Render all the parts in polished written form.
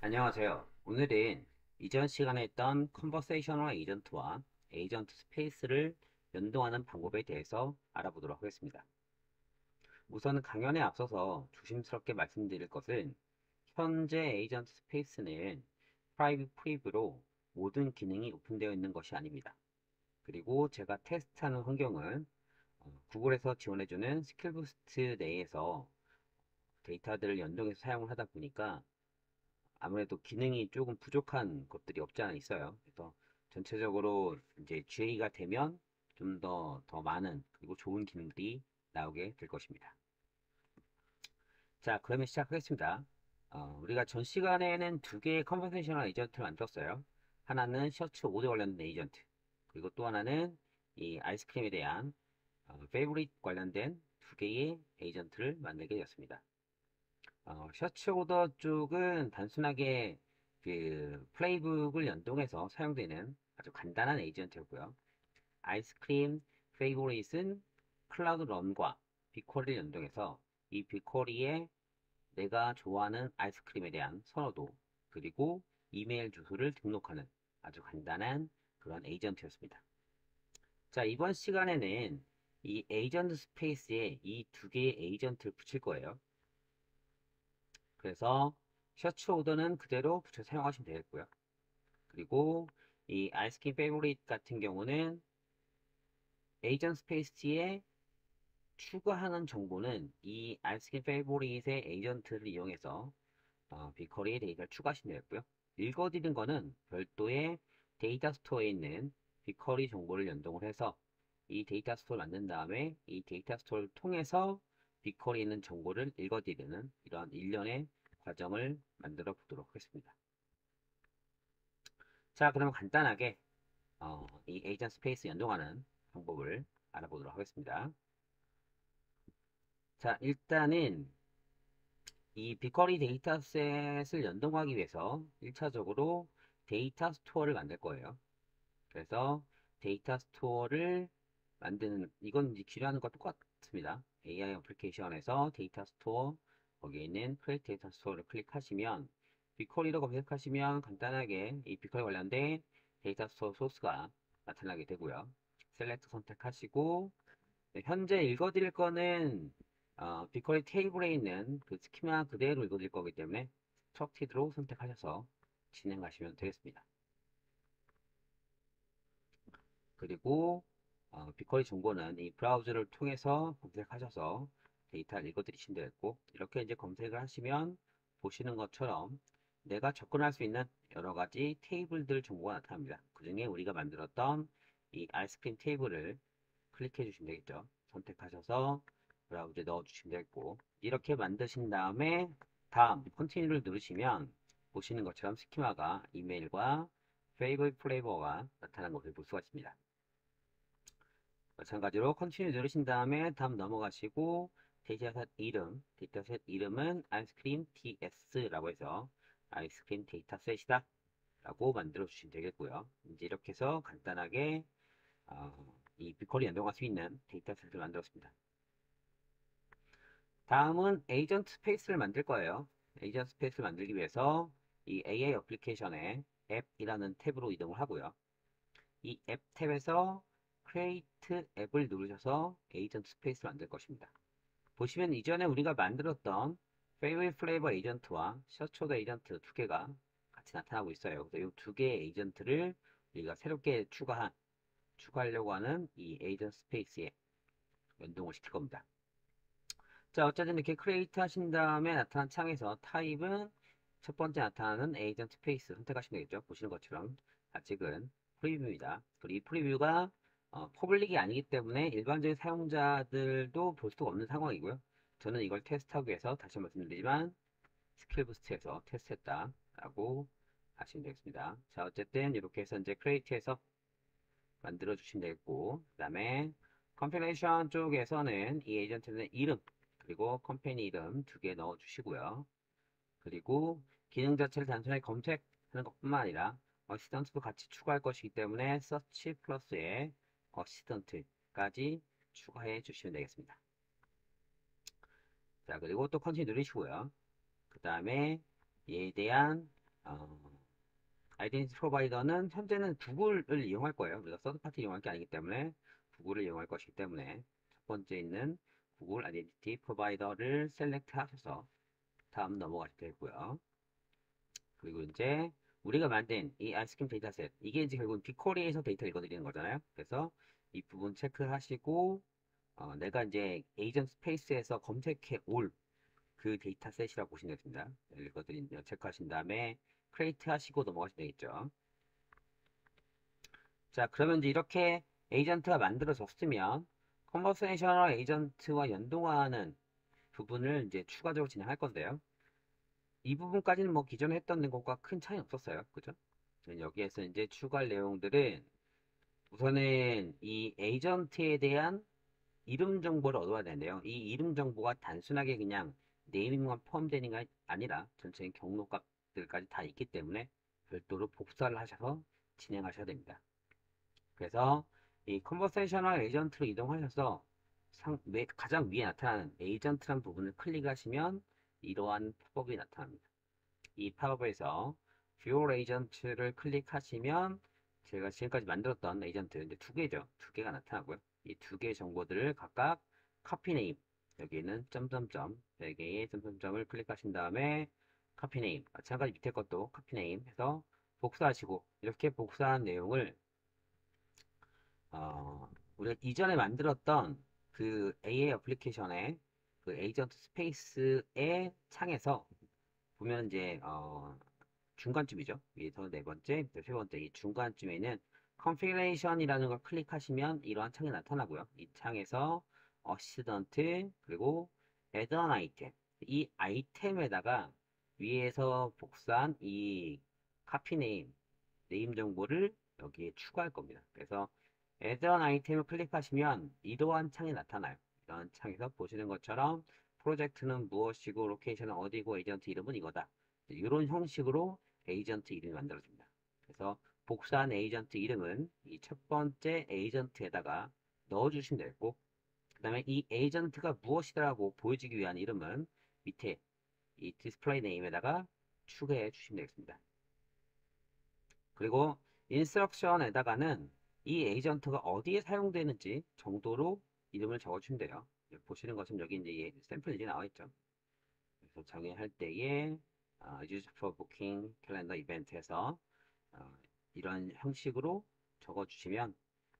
안녕하세요. 오늘은 이전 시간에 했던 컨버세이셔널 에이전트와 에이전트 스페이스를 연동하는 방법에 대해서 알아보도록 하겠습니다. 우선 강연에 앞서서 조심스럽게 말씀드릴 것은 현재 에이전트 스페이스는 프라이빗 프리뷰로 모든 기능이 오픈되어 있는 것이 아닙니다. 그리고 제가 테스트하는 환경은 구글에서 지원해주는 스킬부스트 내에서 데이터들을 연동해서 사용을 하다 보니까 아무래도 기능이 조금 부족한 것들이 없지 않아 있어요. 그래서 전체적으로 이제 GA가 되면 좀 더 많은 그리고 좋은 기능들이 나오게 될 것입니다. 자, 그러면 시작하겠습니다. 우리가 전 시간에는 두 개의 컨버세이셔널 에이전트를 만들었어요. 하나는 셔츠 오더 관련된 에이전트, 그리고 또 하나는 이 아이스크림에 대한 페이보릿 관련된 두 개의 에이전트를 만들게 되었습니다. 셔츠 오더 쪽은 단순하게 그 플레이북을 연동해서 사용되는 아주 간단한 에이전트였고요. 아이스크림 페이보릿은 클라우드 런과 빅쿼리를 연동해서 이 빅쿼리에 내가 좋아하는 아이스크림에 대한 선호도 그리고 이메일 주소를 등록하는 아주 간단한 그런 에이전트였습니다. 자, 이번 시간에는 이 에이전트 스페이스에 이 두 개의 에이전트를 붙일 거예요. 그래서 셔츠 오더는 그대로 붙여 사용하시면 되겠고요. 그리고 이 아이스크림 페이보릿 같은 경우는 에이전트 스페이스에 추가하는 정보는 이 아이스크림 페이보릿의 에이전트를 이용해서 빅커리의 데이터를 추가하시면 되겠고요. 읽어드리는 거는 별도의 데이터 스토어에 있는 빅커리 정보를 연동을 해서 이 데이터 스토어를 만든 다음에 이 데이터 스토어를 통해서 빅커리에 있는 정보를 읽어드리는 이런 일련의 과정을 만들어 보도록 하겠습니다. 자, 그러면 간단하게 이 에이전트 스페이스 연동하는 방법을 알아보도록 하겠습니다. 자, 일단은 이 빅쿼리 데이터셋을 연동하기 위해서 1차적으로 데이터 스토어를 만들 거예요. 그래서 데이터 스토어를 만드는, 이건 이제 기존하는 것 똑같습니다. AI 어플리케이션에서 데이터 스토어, 거기에 있는 크리에이트 데이터 스토어를 클릭하시면 빅쿼리로 검색하시면 간단하게 이 빅쿼리 관련된 데이터 스토어 소스가 나타나게 되고요. 셀렉트 선택하시고 현재 읽어드릴 거는 빅쿼리 테이블에 있는 그 스키마 그대로 읽어드릴 거기 때문에 스트럭티드로 선택하셔서 진행하시면 되겠습니다. 그리고 빅쿼리 정보는 이 브라우저를 통해서 검색하셔서 데이터를 읽어드리시면 되겠고 이렇게 이제 검색을 하시면 보시는 것처럼 내가 접근할 수 있는 여러 가지 테이블들 정보가 나타납니다. 그 중에 우리가 만들었던 이 아이스크림 테이블을 클릭해 주시면 되겠죠. 선택하셔서 브라우저에 넣어 주시면 되겠고 이렇게 만드신 다음에 다음 컨티뉴를 누르시면 보시는 것처럼 스키마가 이메일과 페이버릿 플레이버가 나타나는 것을 볼 수가 있습니다. 마찬가지로 컨티뉴 누르신 다음에 다음 넘어가시고 데이터셋 이름은 아이스크림 TS라고 해서 아이스크림 데이터셋이다 라고 만들어 주시면 되겠고요. 이제 이렇게 해서 간단하게 이 빅쿼리 연동할 수 있는 데이터셋을 만들었습니다. 다음은 에이전트 스페이스를 만들 거예요. 에이전트 스페이스를 만들기 위해서 이 AI 어플리케이션의 앱이라는 탭으로 이동을 하고요. 이 앱 탭에서 Create 앱을 누르셔서 에이전트 스페이스를 만들 것입니다. 보시면 이전에 우리가 만들었던 Favorite Flavor 에이전트와 셔츠오더 에이전트 두 개가 같이 나타나고 있어요. 그래서 이 두 개의 에이전트를 우리가 새롭게 추가하려고 하는 이 에이전트 스페이스에 연동을 시킬 겁니다. 자, 어쨌든 이렇게 크리에이트 하신 다음에 나타난 창에서 타입은 첫 번째 나타나는 에이전트 스페이스 선택하시면 되겠죠. 보시는 것처럼 아직은 프리뷰입니다. 그리고 이 프리뷰가 퍼블릭이 아니기 때문에 일반적인 사용자들도 볼 수가 없는 상황이고요. 저는 이걸 테스트하기 위해서 다시 말씀드리지만 스킬부스트에서 테스트했다 라고 하시면 되겠습니다. 자, 어쨌든 이렇게 해서 이제 크리에이트해서 만들어 주시면 되겠고 그 다음에 컴필레이션 쪽에서는 이 에이전트는 이름 그리고 컴퍼니 이름 두 개 넣어 주시고요. 그리고 기능 자체를 단순하게 검색하는 것뿐만 아니라 어시스턴트도 같이 추가할 것이기 때문에 서치 플러스에 어시스턴트까지 추가해 주시면 되겠습니다. 자, 그리고 또 컨티뉴 누르시고요. 그 다음에 얘에 대한 어, 아이덴티티 프로바이더는 현재는 구글을 이용할 거예요. 우리가 서드파티 이용할 게 아니기 때문에 구글을 이용할 것이기 때문에 첫 번째 있는 구글 아이덴티티 프로바이더를 셀렉트 하셔서 다음 넘어가시면 되고요. 그리고 이제 우리가 만든 이 아이스크림 데이터셋, 이게 이제 결국은 빅쿼리에서 데이터 읽어드리는 거잖아요. 그래서 이 부분 체크하시고 내가 이제 에이전트 스페이스에서 검색해 올 그 데이터셋이라고 보시면 되겠습니다. 읽어드린 체크하신 다음에 크리에이트 하시고 넘어가시면 되겠죠. 자, 그러면 이제 이렇게 에이전트가 만들어졌으면 컨버세이셔널 에이전트와 연동하는 부분을 이제 추가적으로 진행할 건데요. 이 부분까지는 뭐 기존에 했던 것과 큰 차이 없었어요. 그죠? 여기에서 이제 추가할 내용들은 우선은 이 에이전트에 대한 이름 정보를 얻어야 되는데요. 이 이름 정보가 단순하게 그냥 네이밍만 포함되는 게 아니라 전체적인 경로값들까지 다 있기 때문에 별도로 복사를 하셔서 진행하셔야 됩니다. 그래서 이 컨버세이셔널 에이전트로 이동하셔서 가장 위에 나타나는 에이전트란 부분을 클릭하시면 이러한 팝업이 나타납니다. 이 팝업에서 뷰어 에이전트를 클릭하시면 제가 지금까지 만들었던 에이전트 이제 두 개죠. 두 개가 나타나고요. 이 두 개의 정보들을 각각 카피 네임, 여기는 점점점, 4개의 점점점을 클릭하신 다음에 카피 네임, 마찬가지 밑에 것도 카피 네임 해서 복사하시고, 이렇게 복사한 내용을 우리가 이전에 만들었던 그 AA 애플리케이션의 그 에이전트 스페이스의 창에서 보면 이제 중간쯤이죠. 위에서 네 번째, 밑에 세 번째 이 중간쯤에는 configuration이라는 걸 클릭하시면 이러한 창이 나타나고요. 이 창에서 assistant 그리고 add on item 이 아이템에다가 위에서 복사한 이 copy name 네임 정보를 여기에 추가할 겁니다. 그래서 add on 아이템을 클릭하시면 이러한 창이 나타나요. 이러한 창에서 보시는 것처럼 프로젝트는 무엇이고 로케이션은 어디고 에이전트 이름은 이거다. 이런 형식으로 에이전트 이름이 만들어집니다. 그래서 복사한 에이전트 이름은 이 첫 번째 에이전트에다가 넣어주시면 되고 그 다음에 이 에이전트가 무엇이다라고 보여지기 위한 이름은 밑에 이 디스플레이 네임에다가 추가해 주시면 되겠습니다. 그리고 인스트럭션에다가는 이 에이전트가 어디에 사용되는지 정도로 이름을 적어주시면 돼요. 보시는 것은 여기 이제 샘플이 나와 있죠. 그래서 정의할 때에 use for booking calendar event에서 이런 형식으로 적어주시면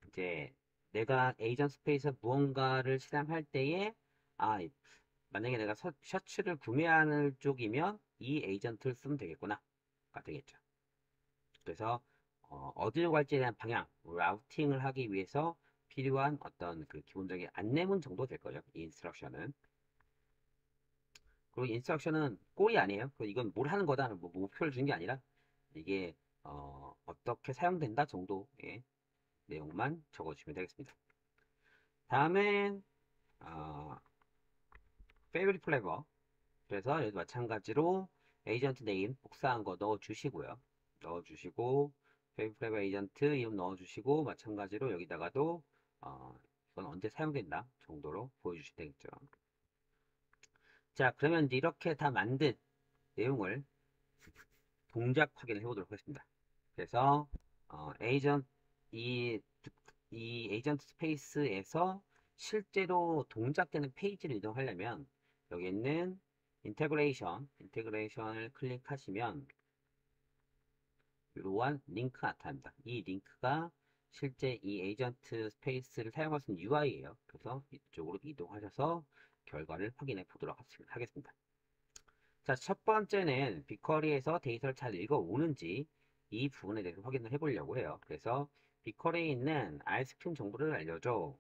이제 내가 에이전트 스페이스에 무언가를 실행할 때에 아 만약에 내가 셔츠를 구매하는 쪽이면 이 에이전트를 쓰면 되겠구나가 되겠죠. 그래서 어디로 갈지에 대한 방향, 라우팅을 하기 위해서 필요한 어떤 그 기본적인 안내문 정도 될 거죠. 이 인스트럭션은. 그리고 인스트럭션은 꼴이 아니에요. 이건 뭘 하는 거다. 뭐 목표를 주는 게 아니라 이게 어떻게 사용된다 정도의 내용만 적어주시면 되겠습니다. 다음엔 어, favorite flavor. 그래서 여기 마찬가지로 에이전트 네임 복사한 거 넣어주시고요. 넣어주시고 페이프레버 에이전트 이름 넣어주시고 마찬가지로 여기다가도 이건 언제 사용된다 정도로 보여주시면 되겠죠. 자, 그러면 이제 이렇게 다 만든 내용을 동작 확인을 해보도록 하겠습니다. 그래서 에이전트 이, 이 에이전트 스페이스에서 실제로 동작되는 페이지를 이동하려면 여기 있는 인테그레이션을 클릭하시면 이러한 링크가 나타납니다. 이 링크가 실제 이 에이전트 스페이스를 사용할 수 있는 UI예요. 그래서 이쪽으로 이동하셔서 결과를 확인해 보도록 하겠습니다. 자, 첫 번째는 빅쿼리에서 데이터를 잘 읽어오는지 이 부분에 대해서 확인을 해보려고 해요. 그래서 빅쿼리에 있는 아이스크림 정보를 알려줘.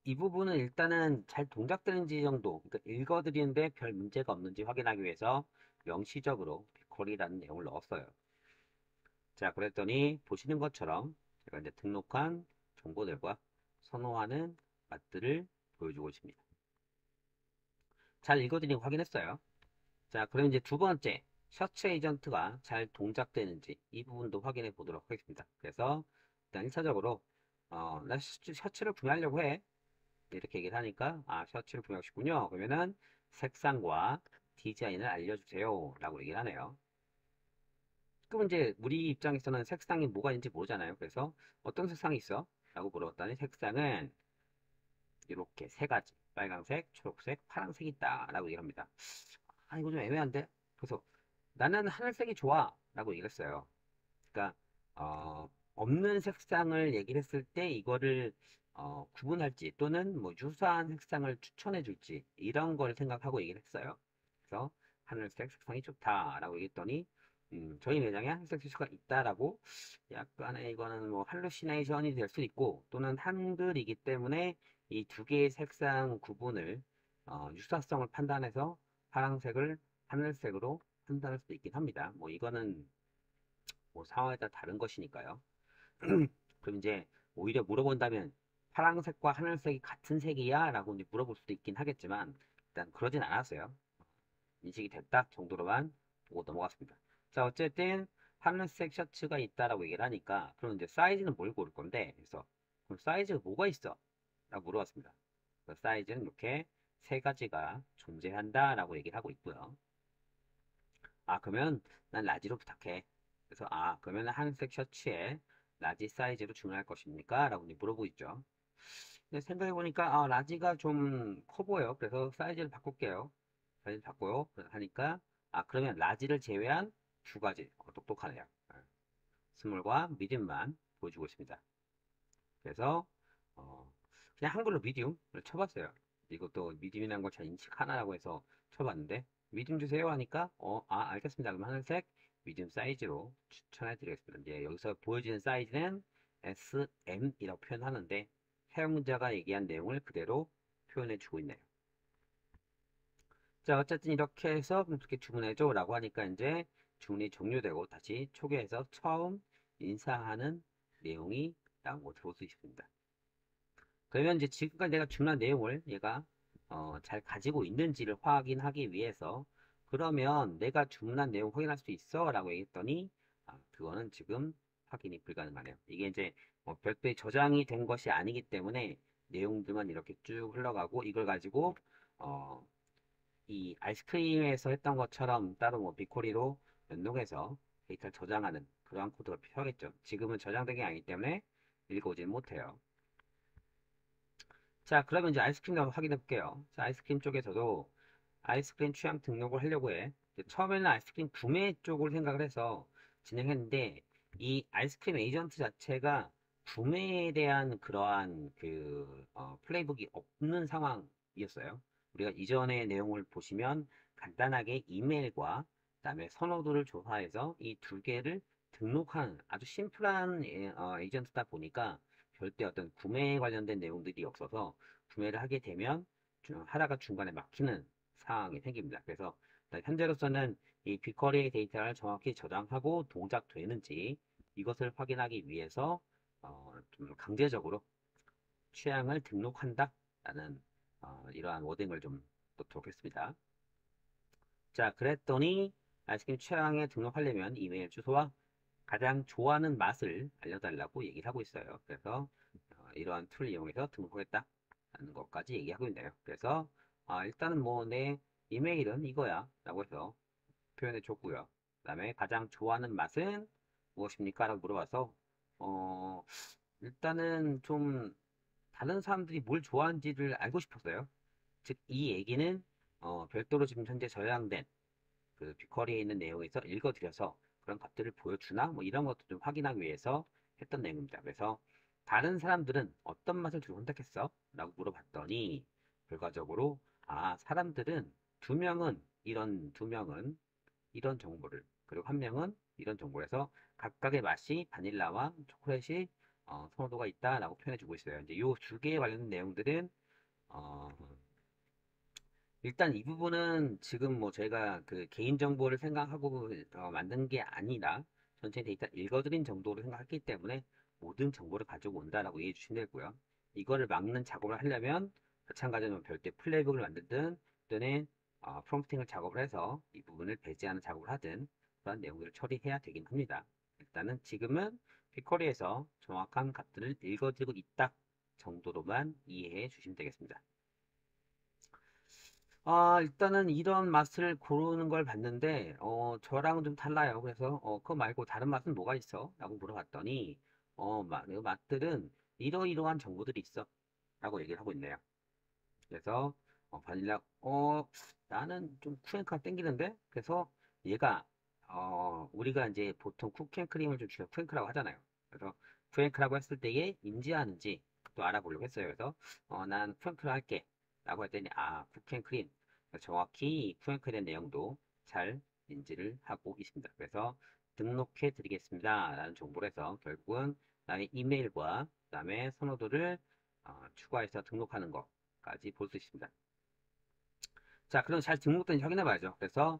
이 부분은 일단은 잘 동작되는지 정도, 그러니까 읽어드리는데 별 문제가 없는지 확인하기 위해서 명시적으로 빅쿼리라는 내용을 넣었어요. 자, 그랬더니 보시는 것처럼 제가 이제 등록한 정보들과 선호하는 맛들을 보여주고 있습니다. 잘 읽어드리고 확인했어요. 자, 그럼 이제 두 번째, 셔츠 에이전트가 잘 동작되는지 이 부분도 확인해 보도록 하겠습니다. 그래서 일단 1차적으로 나 셔츠를 구매하려고 해. 이렇게 얘기를 하니까 아 셔츠를 구매하고 싶군요. 그러면은 색상과 디자인을 알려주세요 라고 얘기를 하네요. 그럼 이제 우리 입장에서는 색상이 뭐가 있는지 모르잖아요. 그래서 어떤 색상이 있어? 라고 물어봤더니 색상은 이렇게 세 가지, 빨간색, 초록색, 파란색이 있다 라고 얘기합니다. 아, 이거 좀 애매한데? 그래서 나는 하늘색이 좋아 라고 얘기를 했어요. 그러니까 없는 색상을 얘기를 했을 때 이거를 구분할지 또는 뭐 유사한 색상을 추천해 줄지 이런 걸 생각하고 얘기를 했어요. 그래서 하늘색 색상이 좋다라고 얘기했더니 저희 매장에 하늘색 티슈가 있다라고, 약간의 이거는 뭐 할루시네이션이 될 수 있고 또는 한글이기 때문에 이 두 개의 색상 구분을 유사성을 판단해서 파란색을 하늘색으로 판단할 수도 있긴 합니다. 뭐 이거는 뭐 상황에 따라 다른 것이니까요. 그럼 이제 오히려 물어본다면 파란색과 하늘색이 같은 색이야? 라고 이제 물어볼 수도 있긴 하겠지만 일단 그러진 않았어요. 인식이 됐다 정도로만 보고 넘어갔습니다. 자, 어쨌든 하늘색 셔츠가 있다라고 얘기를 하니까 그럼 이제 사이즈는 뭘 고를 건데, 그래서 그럼 사이즈가 뭐가 있어? 라고 물어봤습니다. 그래서 사이즈는 이렇게 세 가지가 존재한다 라고 얘기를 하고 있고요. 아, 그러면 난 라지로 부탁해. 그래서 아, 그러면 하늘색 셔츠에 라지 사이즈로 주문할 것입니까? 라고 이제 물어보고 있죠. 근데 생각해보니까 아, 라지가 좀 커 보여. 그래서 사이즈를 바꿀게요. 사이즈 바꿔요. 하니까 아, 그러면 라지를 제외한 두 가지. 똑똑하네요. 스몰과 미디움만 보여주고 있습니다. 그래서 그냥 한글로 미디움을 쳐봤어요. 이것도 미디움이라는 걸 잘 인식하나라고 해서 쳐봤는데 미디움 주세요 하니까 알겠습니다. 그럼 하늘색 미디움 사이즈로 추천해 드리겠습니다. 이제 여기서 보여지는 사이즈는 SM이라고 표현하는데 사용자가 얘기한 내용을 그대로 표현해 주고 있네요. 자, 어쨌든 이렇게 해서 그렇게 주문해줘 라고 하니까 이제 주문이 종료되고 다시 초기에서 처음 인사하는 내용이 라고 들어올 수 있습니다. 그러면 이제 지금까지 내가 주문한 내용을 얘가 잘 가지고 있는지를 확인하기 위해서, 그러면 내가 주문한 내용 확인할 수 있어? 라고 얘기했더니 그거는 지금 확인이 불가능하네요. 이게 이제 별도의 저장이 된 것이 아니기 때문에 내용들만 이렇게 쭉 흘러가고 이걸 가지고 어, 이 아이스크림에서 했던 것처럼 따로 뭐 빅코리로 연동해서 데이터를 저장하는 그러한 코드가 필요하겠죠. 지금은 저장된 게 아니기 때문에 읽어오지는 못해요. 자, 그러면 이제 아이스크림 한번 확인해 볼게요. 자, 아이스크림 쪽에서도 아이스크림 취향 등록을 하려고 해. 처음에는 아이스크림 구매 쪽으로 생각을 해서 진행했는데 이 아이스크림 에이전트 자체가 구매에 대한 그러한 플레이북이 없는 상황이었어요. 우리가 이전의 내용을 보시면 간단하게 이메일과 그다음에 선호도를 조사해서 이 두 개를 등록하는 아주 심플한 에이전트다 보니까 절대 어떤 구매에 관련된 내용들이 없어서 구매를 하게 되면 하다가 중간에 막히는 상황이 생깁니다. 그래서 현재로서는 이 빅쿼리의 데이터를 정확히 저장하고 동작되는지 이것을 확인하기 위해서 좀 강제적으로 취향을 등록한다라는 이러한 워딩을 좀 넣도록 했습니다. 자, 그랬더니 아이스크림 취향에 등록하려면 이메일 주소와 가장 좋아하는 맛을 알려달라고 얘기를 하고 있어요. 그래서 이러한 툴을 이용해서 등록하겠다라는 것까지 얘기하고 있네요. 그래서 일단은 뭐 내 이메일은 이거야 라고 해서 표현해 줬고요. 그 다음에 가장 좋아하는 맛은 무엇입니까? 라고 물어봐서 어, 일단은 좀 다른 사람들이 뭘 좋아하는지를 알고 싶었어요. 즉, 이 얘기는 별도로 지금 현재 저장된 그 빅쿼리에 있는 내용에서 읽어드려서 그런 것들을 보여주나 뭐 이런 것도 좀 확인하기 위해서 했던 내용입니다. 그래서 다른 사람들은 어떤 맛을 주로 선택했어? 라고 물어봤더니 결과적으로 사람들은 두 명은 이런 정보를, 그리고 한 명은 이런 정보를 해서 각각의 맛이 바닐라와 초콜릿이 선호도가 있다라고 표현해주고 있어요. 이제 이 두 개에 관련된 내용들은 어, 일단 이 부분은 지금 뭐 저희가 그 개인정보를 생각하고 만든 게 아니라 전체 데이터 읽어드린 정도로 생각했기 때문에 모든 정보를 가지고 온다라고 이해해 주시면 되고요. 이거를 막는 작업을 하려면 마찬가지로 별도의 플레이북을 만들든 또는 프롬프팅을 작업을 해서 이 부분을 배제하는 작업을 하든 그런 내용들을 처리해야 되긴 합니다. 일단은 지금은 빅쿼리에서 정확한 값들을 읽어드리고 있다 정도로만 이해해 주시면 되겠습니다. 일단은 이런 맛을 고르는 걸 봤는데, 저랑은 좀 달라요. 그래서, 그거 말고 다른 맛은 뭐가 있어? 라고 물어봤더니, 그 맛들은 이러이러한 정보들이 있어. 라고 얘기를 하고 있네요. 그래서, 바닐라, 나는 좀 쿠앤크가 땡기는데? 그래서 얘가, 우리가 이제 보통 쿠키앤크림을 좀 줄여 쿠앤크라고 하잖아요. 그래서 쿠앤크라고 했을 때에 인지하는지 또 알아보려고 했어요. 그래서, 난 쿠앤크를 할게. 라고 했더니, 쿠키앤크림. 정확히 이 쿠앤크에 대한 내용도 잘 인지를 하고 있습니다. 그래서 등록해 드리겠습니다. 라는 정보를 해서 결국은 나의 이메일과 그 다음에 선호도를 추가해서 등록하는 것까지 볼 수 있습니다. 자, 그럼 잘 등록된지 확인해 봐야죠. 그래서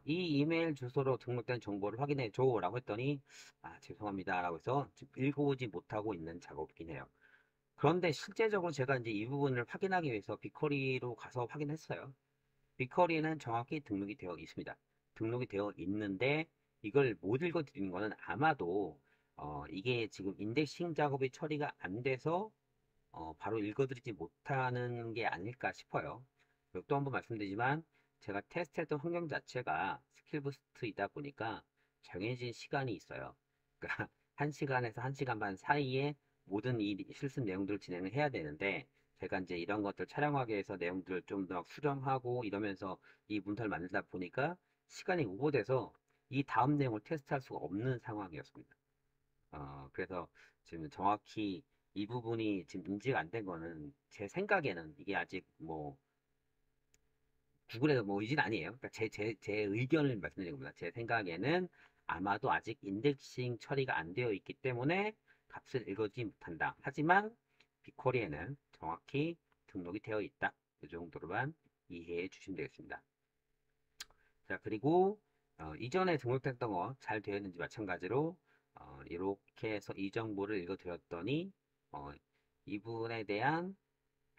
이 이메일 주소로 등록된 정보를 확인해 줘 라고 했더니 죄송합니다 라고 해서 지금 읽어오지 못하고 있는 작업이긴 해요. 그런데 실제적으로 제가 이제 이 부분을 확인하기 위해서 빅쿼리로 가서 확인했어요. 빅쿼리에는 정확히 등록이 되어 있습니다. 등록이 되어 있는데 이걸 못 읽어 드리는 거는 아마도 이게 지금 인덱싱 작업이 처리가 안 돼서 바로 읽어드리지 못하는 게 아닐까 싶어요. 그리고 또 한 번 말씀드리지만 제가 테스트했던 환경 자체가 스킬부스트이다 보니까 정해진 시간이 있어요. 그러니까 1시간에서 1시간 반 사이에 모든 이 실습 내용들을 진행을 해야 되는데 제가 이제 이런 것들 촬영하기 위해서 내용들을 좀 더 수정하고 이러면서 이 문서를 만들다 보니까 시간이 오버돼서 이 다음 내용을 테스트할 수가 없는 상황이었습니다. 그래서 지금 정확히 이 부분이 지금 인지가 안 된 거는 제 생각에는 이게 아직 뭐 구글에서 뭐 의지는 아니에요. 그러니까 제 의견을 말씀드린 겁니다. 제 생각에는 아마도 아직 인덱싱 처리가 안 되어 있기 때문에 값을 읽어주지 못한다. 하지만 빅쿼리에는 정확히 등록이 되어 있다. 이 정도로만 이해해 주시면 되겠습니다. 자, 그리고 이전에 등록됐던 거 잘 되어 있는지 마찬가지로 이렇게 해서 이 정보를 읽어드렸더니 어, 이분에 대한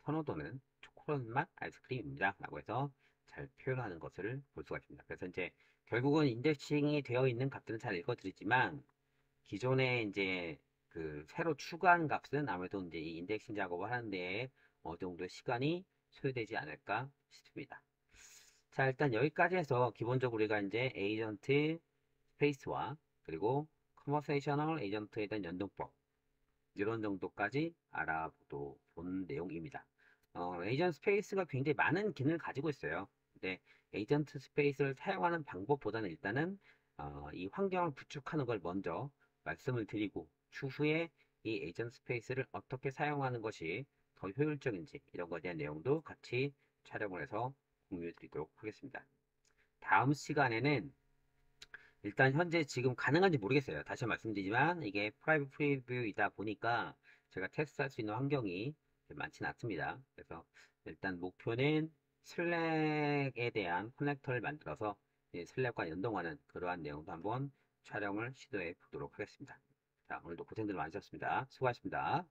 선호도는 초콜릿 맛 아이스크림입니다. 라고 해서 잘 표현하는 것을 볼 수가 있습니다. 그래서 이제 결국은 인덱싱이 되어 있는 값들은 잘 읽어드리지만 기존에 이제 그 새로 추가한 값은 아무래도 이제 이 인덱싱 작업을 하는데 어느 정도 시간이 소요되지 않을까 싶습니다. 자, 일단 여기까지 해서 기본적으로 우리가 이제 에이전트 스페이스와 그리고 컨버세이셔널 에이전트에 대한 연동법 이런 정도까지 알아보도 본 내용입니다. 에이전트 스페이스가 굉장히 많은 기능을 가지고 있어요. 근데 에이전트 스페이스를 사용하는 방법보다는 일단은 이 환경을 구축하는 걸 먼저 말씀을 드리고 추후에 이 에이전트 스페이스를 어떻게 사용하는 것이 더 효율적인지 이런 것에 대한 내용도 같이 촬영을 해서 공유해 드리도록 하겠습니다. 다음 시간에는 일단 현재 지금 가능한지 모르겠어요. 다시 말씀드리지만 이게 프라이빗 프리뷰이다 보니까 제가 테스트할 수 있는 환경이 많지는 않습니다. 그래서 일단 목표는 슬랙에 대한 커넥터를 만들어서 슬랙과 연동하는 그러한 내용도 한번 촬영을 시도해 보도록 하겠습니다. 자, 오늘도 고생들 많으셨습니다. 수고하셨습니다.